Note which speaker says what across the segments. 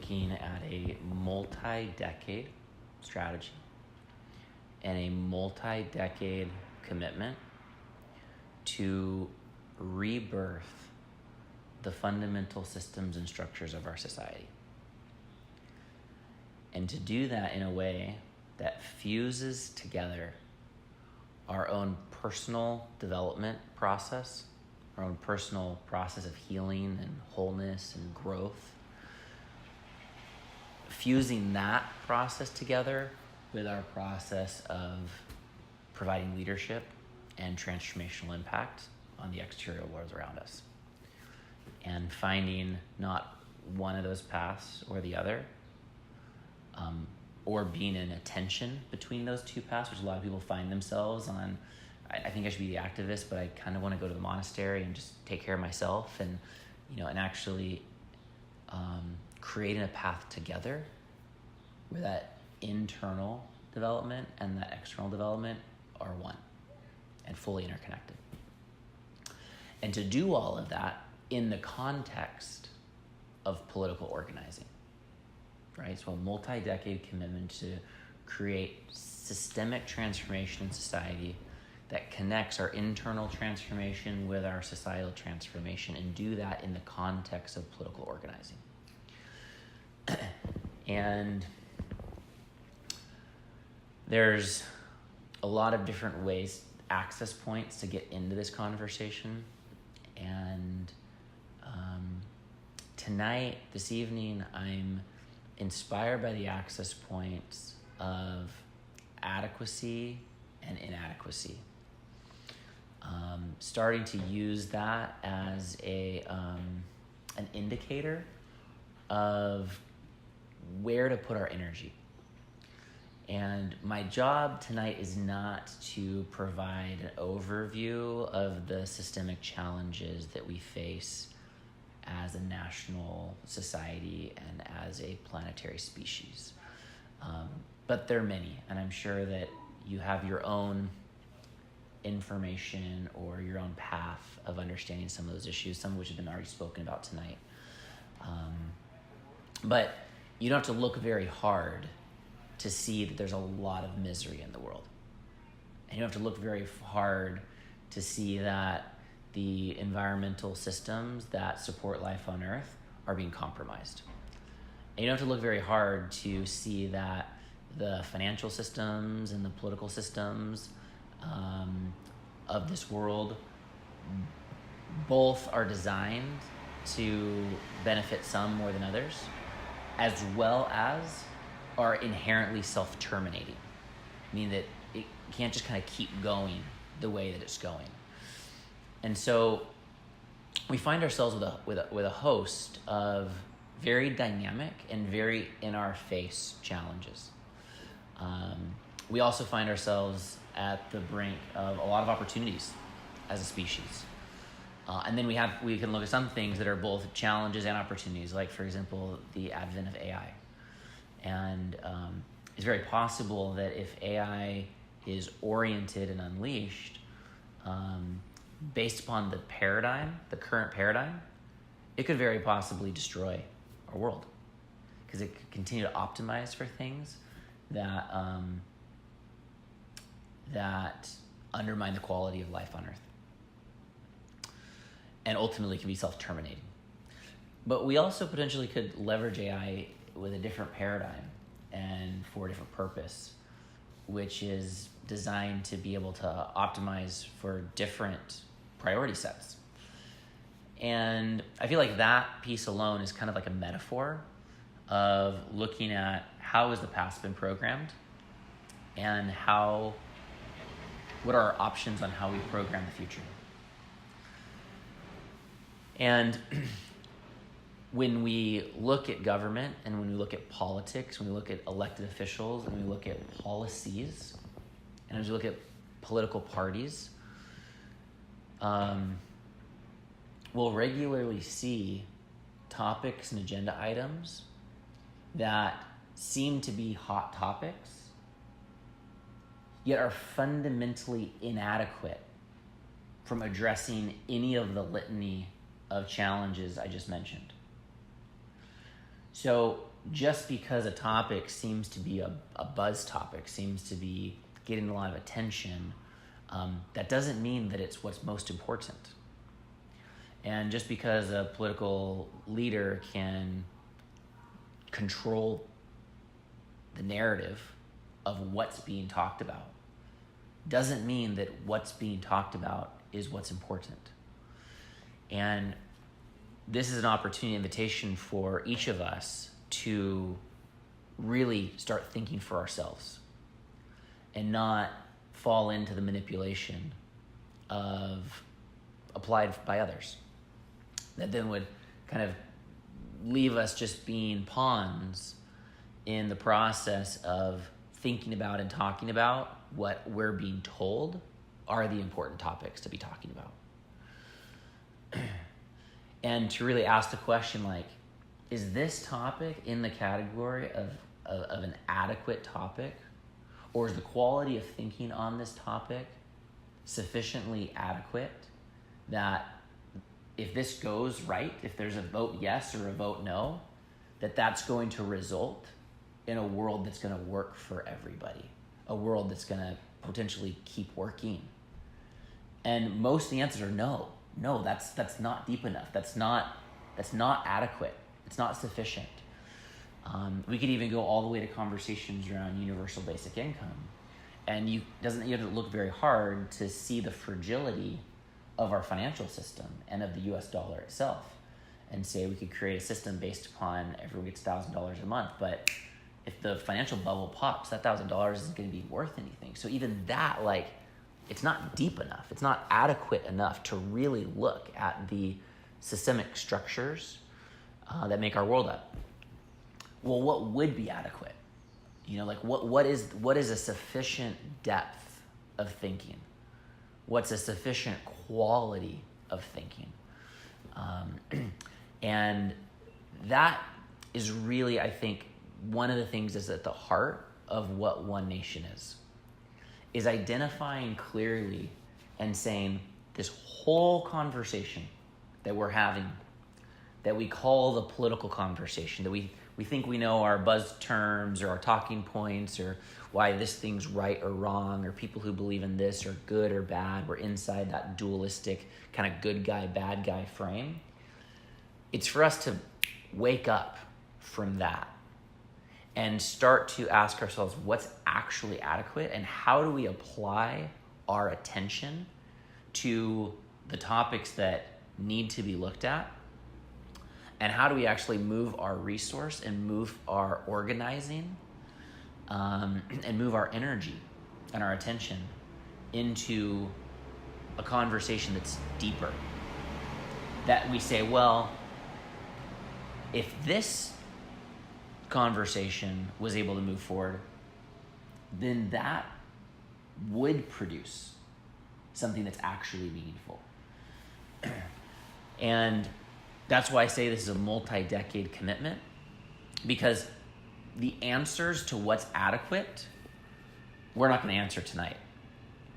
Speaker 1: looking at a multi-decade strategy and a multi-decade commitment to rebirth the fundamental systems and structures of our society. And to do that in a way that fuses together our own personal development process, our own personal process of healing and wholeness and growth, fusing that process together with our process of providing leadership and transformational impact on the exterior world around us. And finding not one of those paths or the other, or being in a tension between those two paths, which a lot of people find themselves on. I think I should be the activist, but I kind of want to go to the monastery and just take care of myself, and actually creating a path together where that internal development and that external development are one and fully interconnected. And to do all of that in the context of political organizing, right? So a multi-decade commitment to create systemic transformation in society that connects our internal transformation with our societal transformation, and do that in the context of political organizing. And there's a lot of different ways, access points to get into this conversation. And tonight, this evening, I'm inspired by the access points of adequacy and inadequacy. Starting to use that as an indicator of where to put our energy. And my job tonight is not to provide an overview of the systemic challenges that we face as a national society and as a planetary species. But there are many, and I'm sure that you have your own information or your own path of understanding some of those issues, some of which have been already spoken about tonight. But you don't have to look very hard to see that there's a lot of misery in the world. And you don't have to look very hard to see that the environmental systems that support life on Earth are being compromised. And you don't have to look very hard to see that the financial systems and the political systems of this world both are designed to benefit some more than others, as well as are inherently self-terminating, meaning that it can't just kind of keep going the way that it's going. And so we find ourselves with a host of very dynamic and very in-our-face challenges. We also find ourselves at the brink of a lot of opportunities as a species. And then we can look at some things that are both challenges and opportunities, like, for example, the advent of AI. And it's very possible that if AI is oriented and unleashed, based upon the current paradigm, it could very possibly destroy our world, because it could continue to optimize for things that undermine the quality of life on Earth, and ultimately can be self-terminating. But we also potentially could leverage AI with a different paradigm and for a different purpose, which is designed to be able to optimize for different priority sets. And I feel like that piece alone is kind of like a metaphor of looking at how has the past been programmed, and what are our options on how we program the future. And when we look at government, and when we look at politics, when we look at elected officials, and we look at policies, and as we look at political parties, we'll regularly see topics and agenda items that seem to be hot topics, yet are fundamentally inadequate from addressing any of the litany of challenges I just mentioned. So just because a topic seems to be a buzz topic, seems to be getting a lot of attention, that doesn't mean that it's what's most important. And just because a political leader can control the narrative of what's being talked about doesn't mean that what's being talked about is what's important. And this is an opportunity, invitation for each of us to really start thinking for ourselves and not fall into the manipulation of applied by others that then would kind of leave us just being pawns in the process of thinking about and talking about what we're being told are the important topics to be talking about. And to really ask the question, like, is this topic in the category of an adequate topic? Or is the quality of thinking on this topic sufficiently adequate that if this goes right, if there's a vote yes or a vote no, that's going to result in a world that's going to work for everybody, a world that's going to potentially keep working? And most of the answers are no. No, that's not deep enough. That's not adequate. It's not sufficient. We could even go all the way to conversations around universal basic income, and you have to look very hard to see the fragility of our financial system and of the U.S. dollar itself, and say we could create a system based upon everyone gets $1,000 a month, but if the financial bubble pops, that $1,000 isn't going to be worth anything. So even that, it's not deep enough. It's not adequate enough to really look at the systemic structures that make our world up. Well, what would be adequate? What is a sufficient depth of thinking? What's a sufficient quality of thinking? And that is really, I think, one of the things that's at the heart of what OneNation is identifying clearly and saying this whole conversation that we're having, that we call the political conversation, that we think we know our buzz terms or our talking points or why this thing's right or wrong, or people who believe in this are good or bad. We're inside that dualistic kind of good guy, bad guy frame. It's for us to wake up from that and start to ask ourselves what's actually adequate and how do we apply our attention to the topics that need to be looked at, and how do we actually move our resource and move our organizing and move our energy and our attention into a conversation that's deeper. That we say, well, if this conversation was able to move forward, then that would produce something that's actually meaningful. And that's why I say this is a multi-decade commitment, because the answers to what's adequate, we're not going to answer tonight.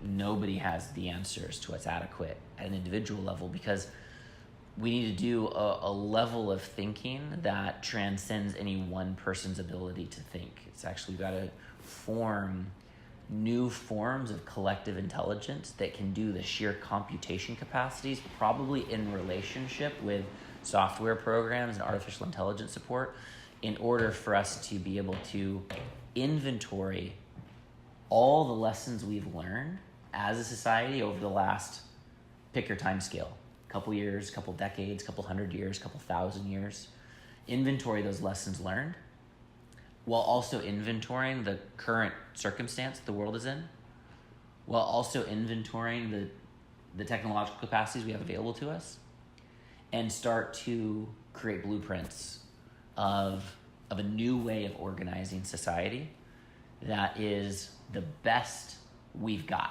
Speaker 1: Nobody has the answers to what's adequate at an individual level, because we need to do a level of thinking that transcends any one person's ability to think. It's actually got to form new forms of collective intelligence that can do the sheer computation capacities, probably in relationship with software programs and artificial intelligence support, in order for us to be able to inventory all the lessons we've learned as a society over the last, pick your time scale, couple years, couple decades, couple hundred years, couple thousand years. Inventory those lessons learned while also inventorying the current circumstance the world is in, while also inventorying the technological capacities we have available to us, and start to create blueprints of a new way of organizing society that is the best we've got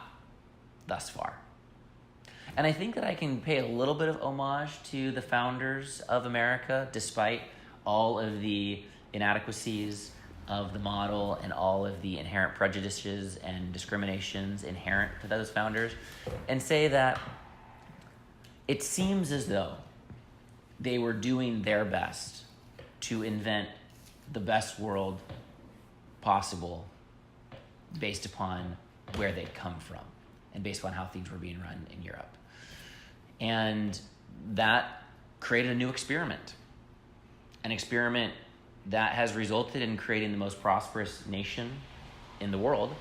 Speaker 1: thus far. And I think that I can pay a little bit of homage to the founders of America, despite all of the inadequacies of the model and all of the inherent prejudices and discriminations inherent to those founders, and say that it seems as though they were doing their best to invent the best world possible based upon where they'd come from and based upon how things were being run in Europe. And that created a new experiment, an experiment that has resulted in creating the most prosperous nation in the world,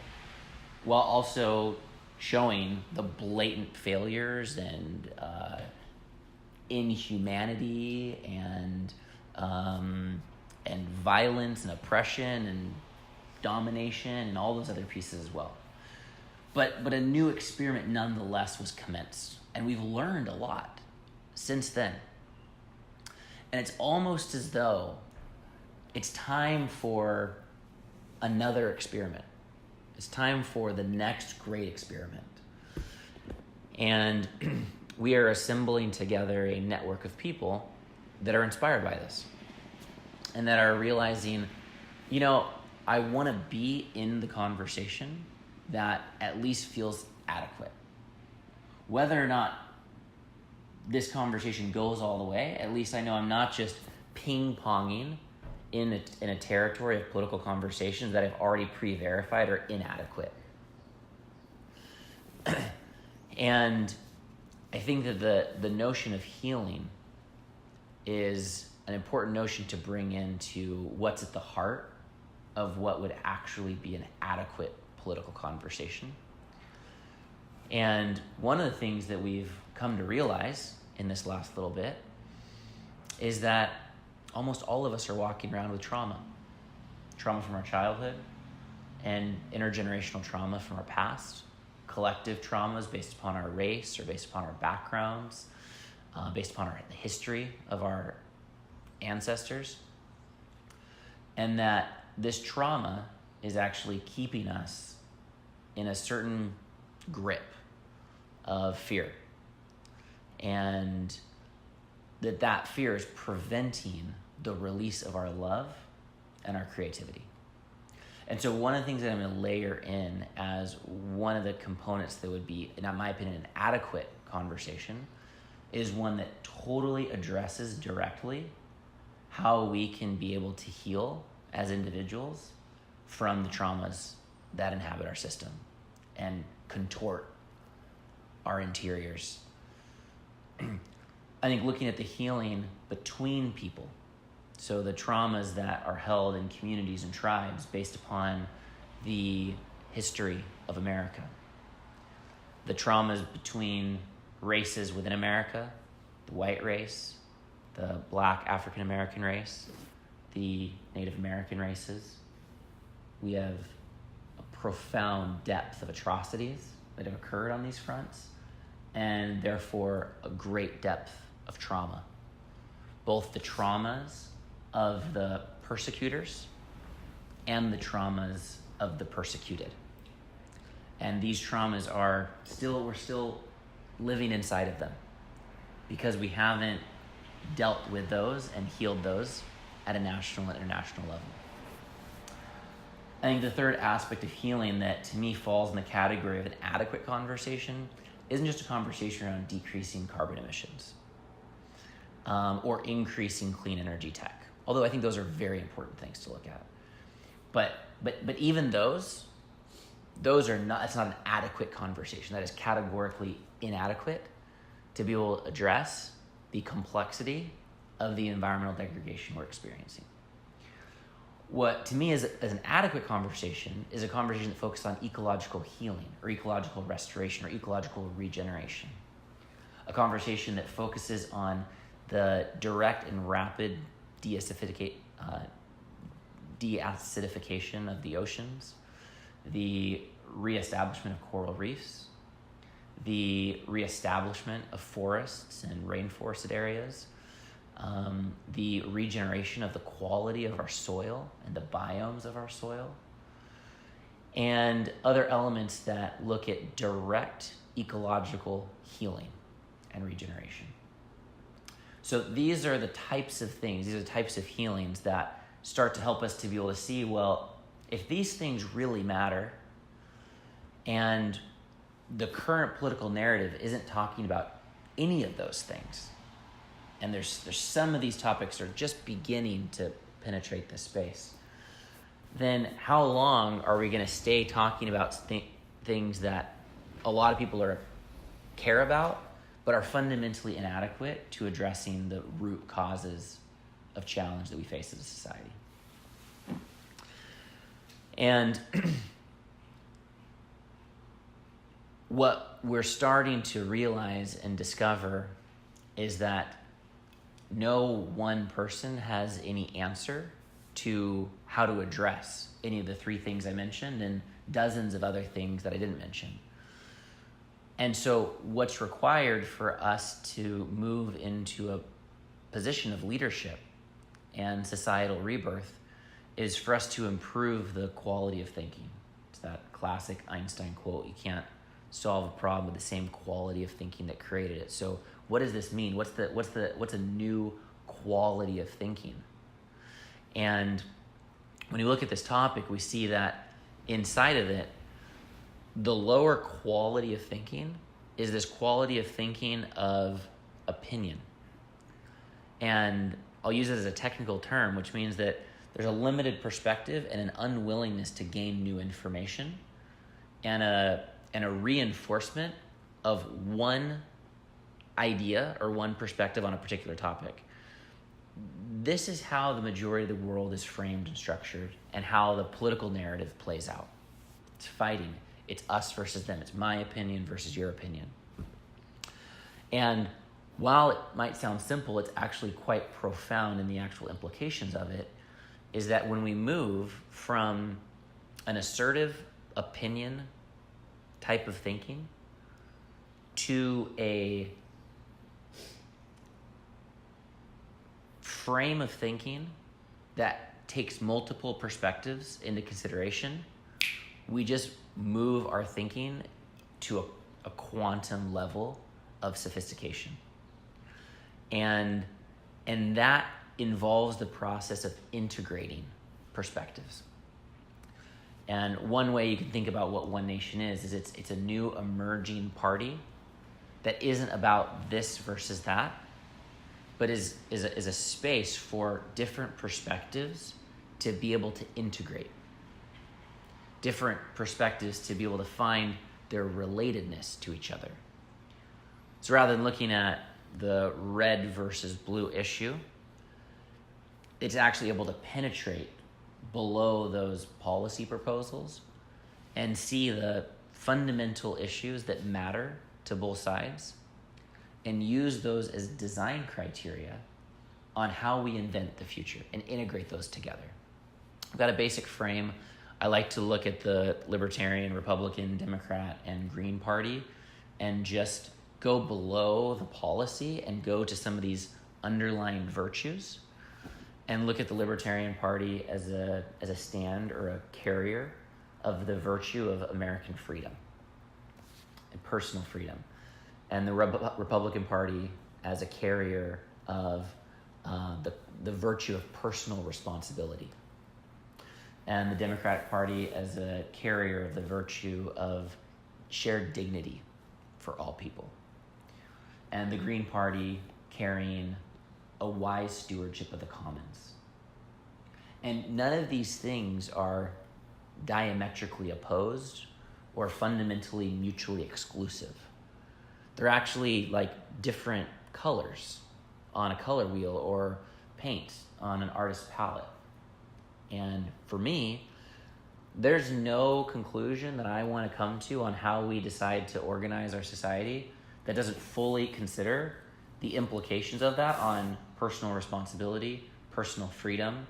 Speaker 1: while also showing the blatant failures and inhumanity and violence and oppression and domination and all those other pieces as well. But a new experiment nonetheless was commenced, and we've learned a lot since then. And it's almost as though it's time for another experiment. It's time for the next great experiment. And we are assembling together a network of people that are inspired by this and that are realizing, I want to be in the conversation that at least feels adequate. Whether or not this conversation goes all the way, at least I know I'm not just ping-ponging in a territory of political conversations that I've already pre-verified are inadequate. And I think that the notion of healing is an important notion to bring into what's at the heart of what would actually be an adequate political conversation. And one of the things that we've come to realize in this last little bit is that almost all of us are walking around with trauma from our childhood and intergenerational trauma from our past, collective traumas based upon our race or based upon our backgrounds, based upon the history of our ancestors, and that this trauma is actually keeping us in a certain grip of fear, and that fear is preventing the release of our love and our creativity. And so one of the things that I'm going to layer in as one of the components that would be, in my opinion, an adequate conversation is one that totally addresses directly how we can be able to heal as individuals from the traumas that inhabit our system and contort our interiors. I think looking at the healing between people, so the traumas that are held in communities and tribes based upon the history of America, the traumas between races within America, the white race, the Black African American race, the Native American races. We have a profound depth of atrocities that have occurred on these fronts, and therefore a great depth of trauma. Both the traumas of the persecutors and the traumas of the persecuted. And these traumas we're still living inside of them because we haven't dealt with those and healed those at a national and international level. I think the third aspect of healing that to me falls in the category of an adequate conversation isn't just a conversation around decreasing carbon emissions or increasing clean energy tech. Although I think those are very important things to look at. But even those are not, it's not an adequate conversation. That is categorically inadequate to be able to address the complexity of the environmental degradation we're experiencing. What to me is an adequate conversation is a conversation that focuses on ecological healing or ecological restoration or ecological regeneration. A conversation that focuses on the direct and rapid deacidification of the oceans, the reestablishment of coral reefs, the reestablishment of forests and rainforested areas, the regeneration of the quality of our soil and the biomes of our soil, and other elements that look at direct ecological healing and regeneration. So these are the types of things, these are the types of healings that start to help us to be able to see, well, if these things really matter and the current political narrative isn't talking about any of those things, and there's some of these topics are just beginning to penetrate this space, then how long are we going to stay talking about things that a lot of people care about, but are fundamentally inadequate to addressing the root causes of challenge that we face as a society? And what we're starting to realize and discover is that no one person has any answer to how to address any of the three things I mentioned and dozens of other things that I didn't mention. And so what's required for us to move into a position of leadership and societal rebirth is for us to improve the quality of thinking. It's that classic Einstein quote, you can't solve a problem with the same quality of thinking that created it. So what does this mean? What's a new quality of thinking? And when you look at this topic, we see that inside of it, the lower quality of thinking is this quality of thinking of opinion. And I'll use it as a technical term, which means that there's a limited perspective and an unwillingness to gain new information and a reinforcement of one idea or one perspective on a particular topic. This is how the majority of the world is framed and structured and how the political narrative plays out. It's fighting. It's us versus them. It's my opinion versus your opinion. And while it might sound simple, it's actually quite profound in the actual implications of it, is that when we move from an assertive opinion type of thinking to a frame of thinking that takes multiple perspectives into consideration, we just move our thinking to a quantum level of sophistication. And that involves the process of integrating perspectives. And one way you can think about what OneNation is it's a new emerging party that isn't about this versus that, but is a space for different perspectives to be able to integrate. Different perspectives to be able to find their relatedness to each other. So rather than looking at the red versus blue issue, it's actually able to penetrate below those policy proposals and see the fundamental issues that matter to both sides and use those as design criteria on how we invent the future and integrate those together. I've got a basic frame. I like to look at the Libertarian, Republican, Democrat, and Green Party and just go below the policy and go to some of these underlying virtues and look at the Libertarian Party as a stand or a carrier of the virtue of American freedom and personal freedom, and the Republican Party as a carrier of the virtue of personal responsibility, and the Democratic Party as a carrier of the virtue of shared dignity for all people, and the Green Party carrying a wise stewardship of the commons. And none of these things are diametrically opposed or fundamentally mutually exclusive. They're actually like different colors on a color wheel or paint on an artist's palette. And for me, there's no conclusion that I want to come to on how we decide to organize our society that doesn't fully consider the implications of that on personal responsibility, personal freedom,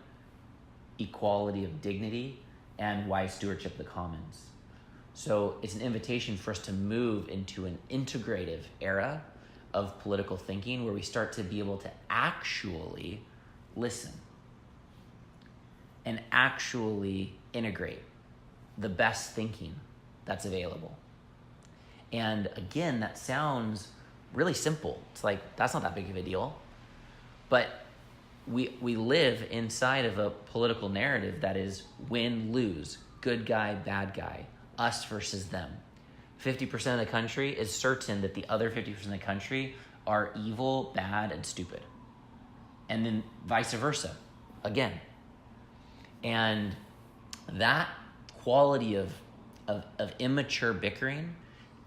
Speaker 1: equality of dignity, and wise stewardship of the commons. So it's an invitation for us to move into an integrative era of political thinking where we start to be able to actually listen and actually integrate the best thinking that's available. And again, that sounds really simple. It's like, that's not that big of a deal. But we live inside of a political narrative that is win, lose, good guy, bad guy, us versus them. 50% of the country is certain that the other 50% of the country are evil, bad, and stupid. And then vice versa. Again, And that quality of immature bickering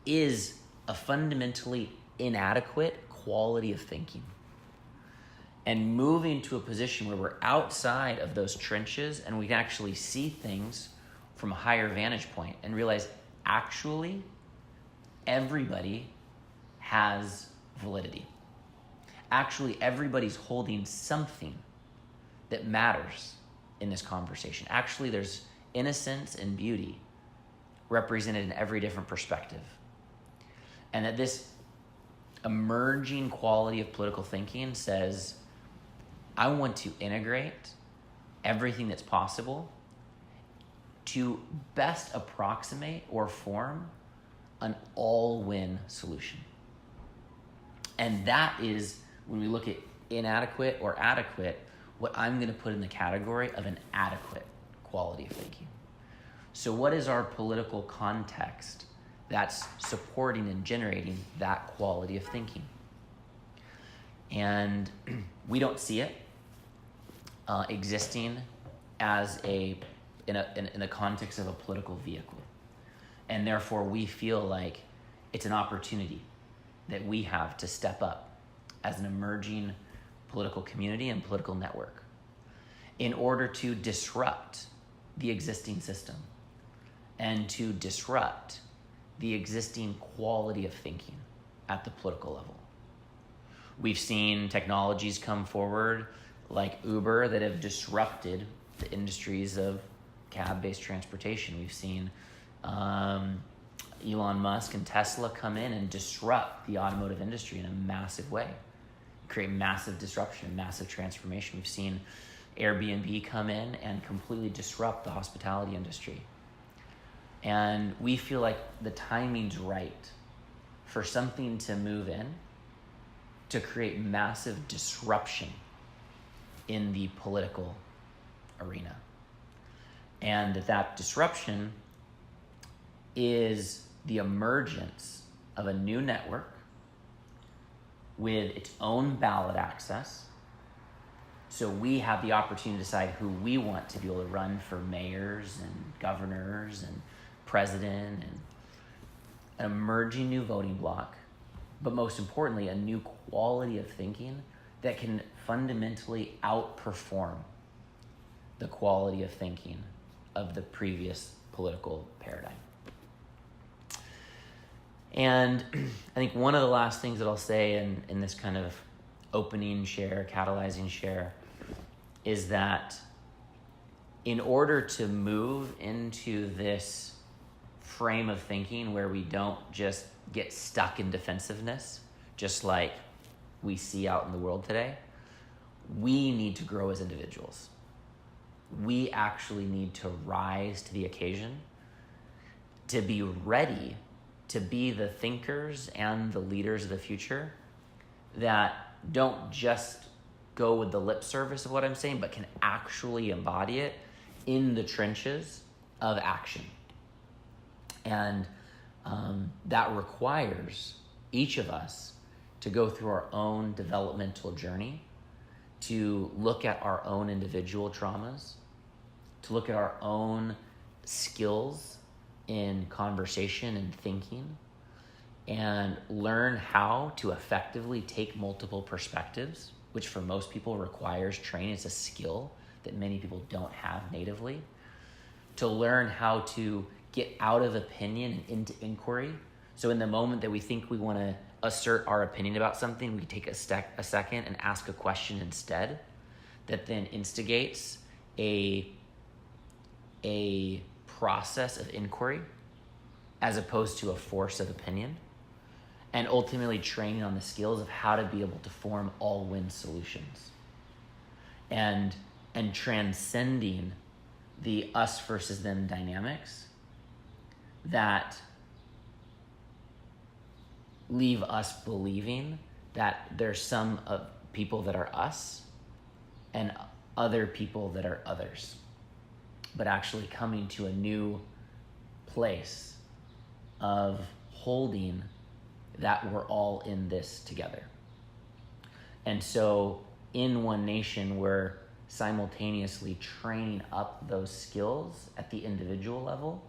Speaker 1: is a fundamentally inadequate quality of thinking. And moving to a position where we're outside of those trenches and we can actually see things from a higher vantage point and realize actually everybody has validity. Actually, everybody's holding something that matters in this conversation. Actually, there's innocence and beauty represented in every different perspective. And that this emerging quality of political thinking says, I want to integrate everything that's possible to best approximate or form an all-win solution. And that is, when we look at inadequate or adequate, what I'm going to put in the category of an adequate quality of thinking. So what is our political context that's supporting and generating that quality of thinking? And we don't see it existing as in the context of a political vehicle. And therefore we feel like it's an opportunity that we have to step up as an emerging political community and political network in order to disrupt the existing system and to disrupt the existing quality of thinking at the political level. We've seen technologies come forward like Uber that have disrupted the industries of cab-based transportation. We've seen Elon Musk and Tesla come in and disrupt the automotive industry in a massive way, create massive disruption, massive transformation. We've seen Airbnb come in and completely disrupt the hospitality industry. And we feel like the timing's right for something to move in to create massive disruption in the political arena. And that disruption is the emergence of a new network with its own ballot access. So we have the opportunity to decide who we want to be able to run for mayors and governors and president, and an emerging new voting bloc, but most importantly, a new quality of thinking that can fundamentally outperform the quality of thinking of the previous political paradigm. And I think one of the last things that I'll say in this kind of opening share, catalyzing share, is that in order to move into this frame of thinking where we don't just get stuck in defensiveness, just like we see out in the world today, we need to grow as individuals. We actually need to rise to the occasion, to be ready to be the thinkers and the leaders of the future that don't just go with the lip service of what I'm saying, but can actually embody it in the trenches of action. And that requires each of us to go through our own developmental journey, to look at our own individual traumas, to look at our own skills in conversation and thinking, and learn how to effectively take multiple perspectives, which for most people requires training. It's a skill that many people don't have natively. To learn how to get out of opinion and into inquiry. So in the moment that we think we want to assert our opinion about something, we take a second and ask a question instead that then instigates a process of inquiry as opposed to a force of opinion, and ultimately training on the skills of how to be able to form all-win solutions and transcending the us versus them dynamics that leave us believing that there's some of people that are us and other people that are others, but actually coming to a new place of holding that we're all in this together. And so in OneNation, we're simultaneously training up those skills at the individual level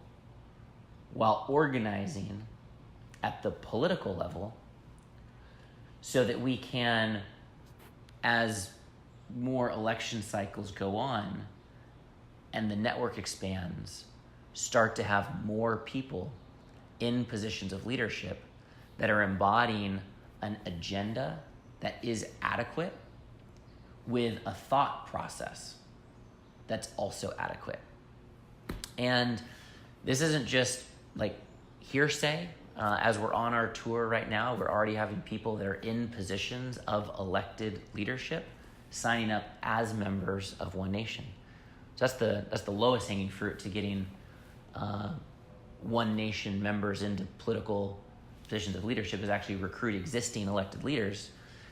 Speaker 1: while organizing at the political level, so that we can, as more election cycles go on and the network expands, start to have more people in positions of leadership that are embodying an agenda that is adequate with a thought process that's also adequate. And this isn't just like hearsay. As we're on our tour right now, we're already having people that are in positions of elected leadership signing up as members of OneNation. So that's the lowest hanging fruit to getting OneNation members into political positions of leadership, is actually recruit existing elected leaders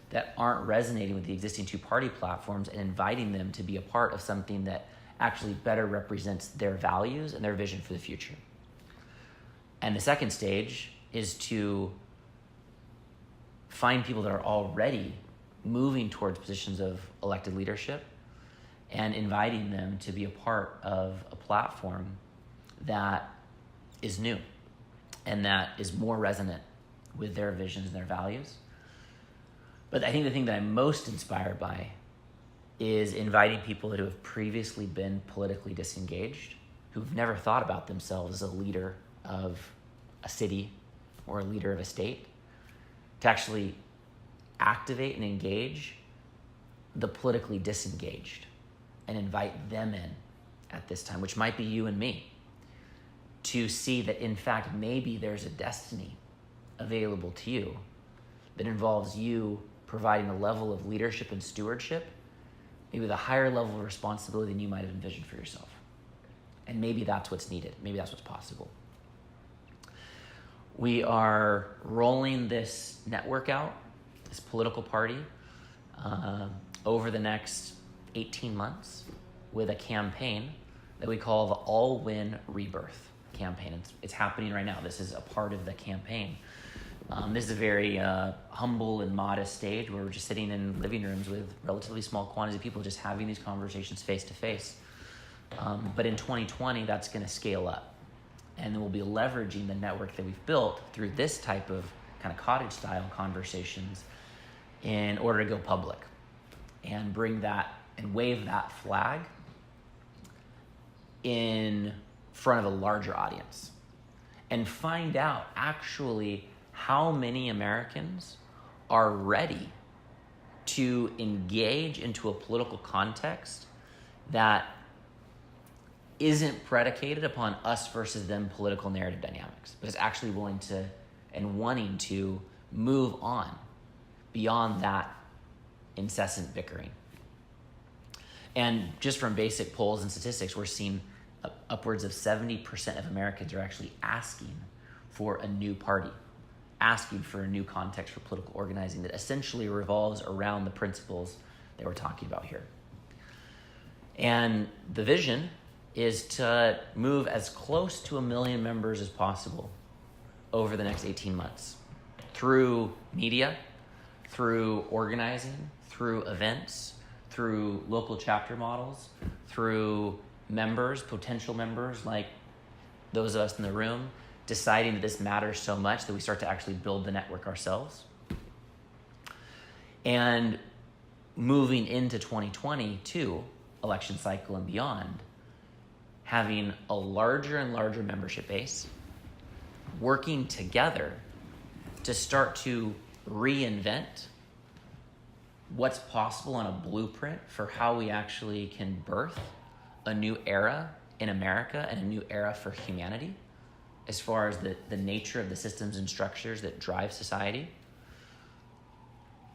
Speaker 1: that aren't resonating with the existing two-party platforms and inviting them to be a part of something that actually better represents their values and their vision for the future. And the second stage is to find people that are already moving towards positions of elected leadership and inviting them to be a part of a platform that is new and that is more resonant with their visions and their values. But I think the thing that I'm most inspired by is inviting people who have previously been politically disengaged, who've never thought about themselves as a leader of a city or a leader of a state, to actually activate and engage the politically disengaged and invite them in at this time, which might be you and me, to see that in fact maybe there's a destiny available to you that involves you providing a level of leadership and stewardship, maybe with a higher level of responsibility than you might have envisioned for yourself. And maybe that's what's needed. Maybe that's what's possible. We are rolling this network out, this political party, over the next 18 months with a campaign that we call the All Win Rebirth campaign. It's happening right now. This is a part of the campaign. This is a very humble and modest stage where we're just sitting in living rooms with relatively small quantities of people just having these conversations face to face. But in 2020, that's going to scale up. And then we'll be leveraging the network that we've built through this type of kind of cottage style conversations in order to go public and bring that and wave that flag in front of a larger audience and find out actually how many Americans are ready to engage into a political context that isn't predicated upon us versus them political narrative dynamics, but is actually willing to and wanting to move on beyond that incessant bickering. And just from basic polls and statistics, we're seeing upwards of 70% of Americans are actually asking for a new party, asking for a new context for political organizing that essentially revolves around the principles that we're talking about here. And the vision is to move as close to 1 million members as possible over the next 18 months through media, through organizing, through events, through local chapter models, through members, potential members like those of us in the room, deciding that this matters so much that we start to actually build the network ourselves. And moving into 2022, election cycle and beyond, having a larger and larger membership base, working together to start to reinvent what's possible on a blueprint for how we actually can birth a new era in America and a new era for humanity as far as the nature of the systems and structures that drive society,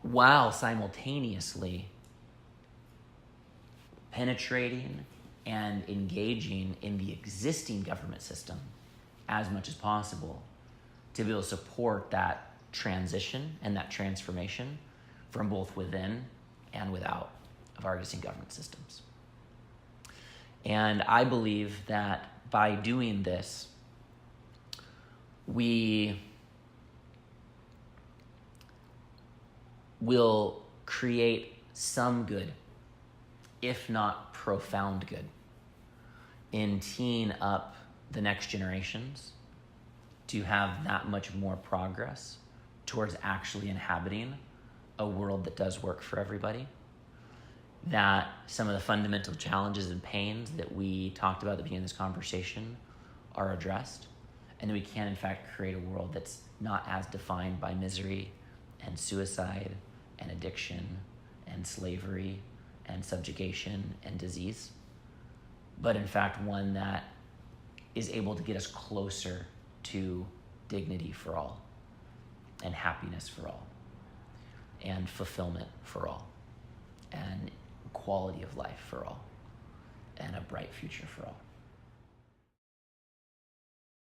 Speaker 1: while simultaneously penetrating and engaging in the existing government system as much as possible to be able to support that transition and that transformation from both within and without of our existing government systems. And I believe that by doing this, we will create some good if not profound good, in teeing up the next generations to have that much more progress towards actually inhabiting a world that does work for everybody. That some of the fundamental challenges and pains that we talked about at the beginning of this conversation are addressed, and that we can in fact create a world that's not as defined by misery and suicide and addiction and slavery and subjugation and disease, but in fact one that is able to get us closer to dignity for all and happiness for all and fulfillment for all and quality of life for all and a bright future for all.